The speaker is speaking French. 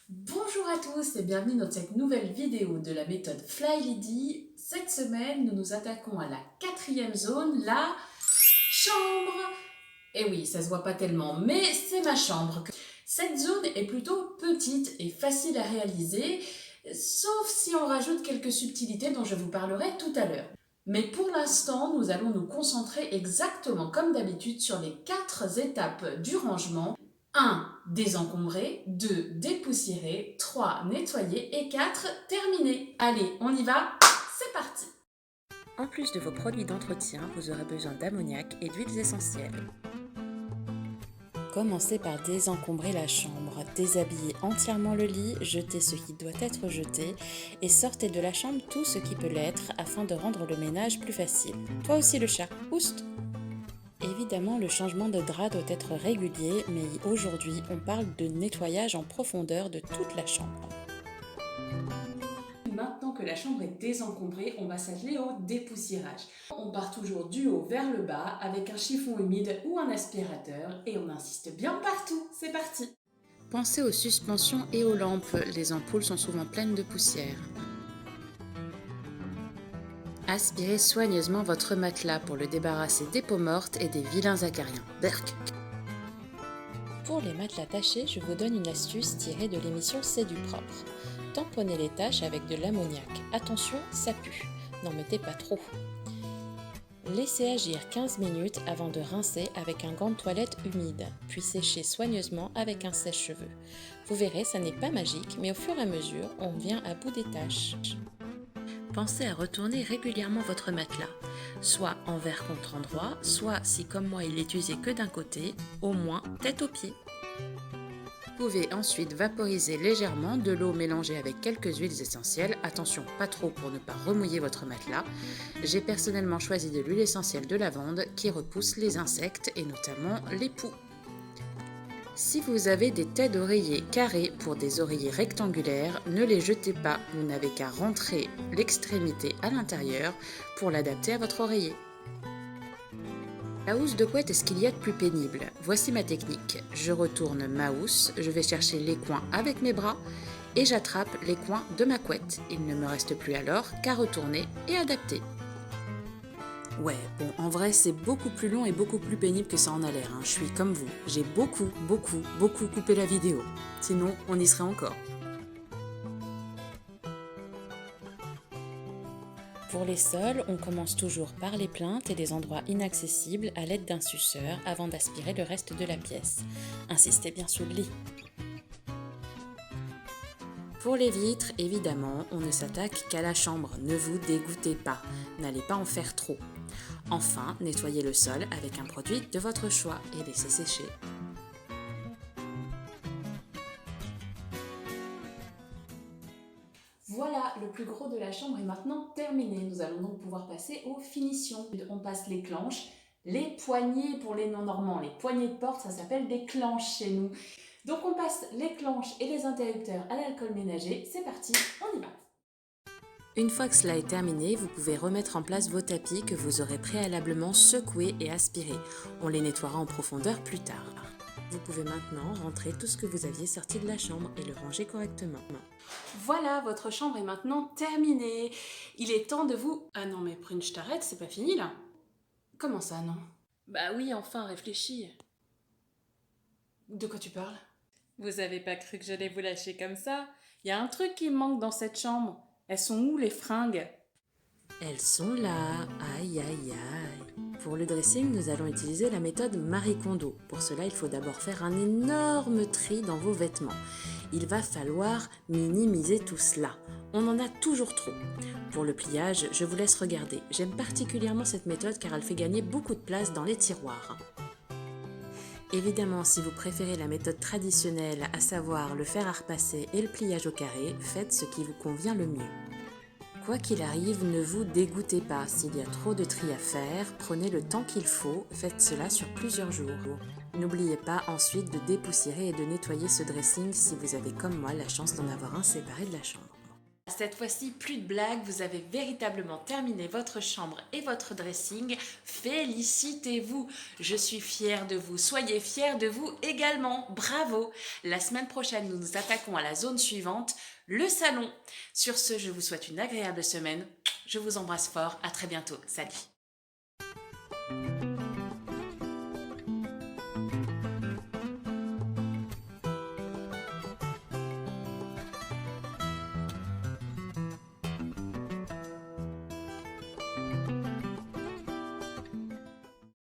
Bonjour à tous et bienvenue dans cette nouvelle vidéo de la méthode Fly Lady. Cette semaine, nous nous attaquons à la quatrième zone, la chambre. Et oui, ça se voit pas tellement, mais c'est ma chambre. Cette zone est plutôt petite et facile à réaliser, sauf si on rajoute quelques subtilités dont je vous parlerai tout à l'heure. Mais pour l'instant, nous allons nous concentrer exactement comme d'habitude sur les 4 étapes du rangement. 1. Désencombrer. 2. Dépoussiérer. 3. Nettoyer. Et 4. Terminer. Allez, on y va. C'est parti. En plus de vos produits d'entretien, vous aurez besoin d'ammoniac et d'huiles essentielles. Commencez par désencombrer la chambre, déshabillez entièrement le lit, jetez ce qui doit être jeté et sortez de la chambre tout ce qui peut l'être afin de rendre le ménage plus facile. Toi aussi le chat, oust! Évidemment, le changement de drap doit être régulier, mais aujourd'hui, on parle de nettoyage en profondeur de toute la chambre. Maintenant que la chambre est désencombrée, on va s'atteler au dépoussiérage. On part toujours du haut vers le bas avec un chiffon humide ou un aspirateur et on insiste bien partout. C'est parti! Pensez aux suspensions et aux lampes, les ampoules sont souvent pleines de poussière. Aspirez soigneusement votre matelas pour le débarrasser des peaux mortes et des vilains acariens. Berk. Pour les matelas tachés, je vous donne une astuce tirée de l'émission C'est du propre. Tamponnez les taches avec de l'ammoniac. Attention, ça pue. N'en mettez pas trop. Laissez agir 15 minutes avant de rincer avec un gant de toilette humide, puis sécher soigneusement avec un sèche-cheveux. Vous verrez, ça n'est pas magique, mais au fur et à mesure, on vient à bout des taches. Pensez à retourner régulièrement votre matelas, soit envers contre endroit, soit si comme moi il est usé que d'un côté, au moins tête aux pieds. Vous pouvez ensuite vaporiser légèrement de l'eau mélangée avec quelques huiles essentielles, attention pas trop pour ne pas remouiller votre matelas. J'ai personnellement choisi de l'huile essentielle de lavande qui repousse les insectes et notamment les poux. Si vous avez des têtes d'oreiller carrées pour des oreillers rectangulaires, ne les jetez pas, vous n'avez qu'à rentrer l'extrémité à l'intérieur pour l'adapter à votre oreiller. La housse de couette est ce qu'il y a de plus pénible. Voici ma technique. Je retourne ma housse, je vais chercher les coins avec mes bras et j'attrape les coins de ma couette. Il ne me reste plus alors qu'à retourner et adapter. Ouais, bon, en vrai, c'est beaucoup plus long et beaucoup plus pénible que ça en a l'air. Je suis comme vous. J'ai beaucoup coupé la vidéo. Sinon, on y serait encore. Pour les sols, on commence toujours par les plinthes et les endroits inaccessibles à l'aide d'un suceur avant d'aspirer le reste de la pièce. Insistez bien sous le lit. Pour les vitres, évidemment, on ne s'attaque qu'à la chambre. Ne vous dégoûtez pas. N'allez pas en faire trop. Enfin, nettoyez le sol avec un produit de votre choix et laissez sécher. Voilà, le plus gros de la chambre est maintenant terminé. Nous allons donc pouvoir passer aux finitions. On passe les clenches, les poignées pour les non-normands. Les poignées de porte, ça s'appelle des clenches chez nous. Donc on passe les clenches et les interrupteurs à l'alcool ménager. C'est parti, on y va. Une fois que cela est terminé, vous pouvez remettre en place vos tapis que vous aurez préalablement secoués et aspirés. On les nettoiera en profondeur plus tard. Vous pouvez maintenant rentrer tout ce que vous aviez sorti de la chambre et le ranger correctement. Voilà, votre chambre est maintenant terminée. Il est temps de vous... Ah non mais Prune, je t'arrête, c'est pas fini là. Comment ça non? Bah oui, enfin, réfléchis. De quoi tu parles? Vous avez pas cru que j'allais vous lâcher comme ça? Il y a un truc qui me manque dans cette chambre. Elles sont où les fringues? Elles sont là, aïe aïe aïe. Pour le dressing, nous allons utiliser la méthode Marie Kondo. Pour cela, il faut d'abord faire un énorme tri dans vos vêtements. Il va falloir minimiser tout cela. On en a toujours trop. Pour le pliage, je vous laisse regarder. J'aime particulièrement cette méthode car elle fait gagner beaucoup de place dans les tiroirs. Évidemment, si vous préférez la méthode traditionnelle, à savoir le fer à repasser et le pliage au carré, faites ce qui vous convient le mieux. Quoi qu'il arrive, ne vous dégoûtez pas. S'il y a trop de tri à faire, prenez le temps qu'il faut, faites cela sur plusieurs jours. N'oubliez pas ensuite de dépoussiérer et de nettoyer ce dressing si vous avez comme moi la chance d'en avoir un séparé de la chambre. Cette fois-ci, plus de blagues, vous avez véritablement terminé votre chambre et votre dressing. Félicitez-vous! Je suis fière de vous. Soyez fiers de vous également. Bravo! La semaine prochaine, nous nous attaquons à la zone suivante, le salon. Sur ce, je vous souhaite une agréable semaine. Je vous embrasse fort. À très bientôt. Salut!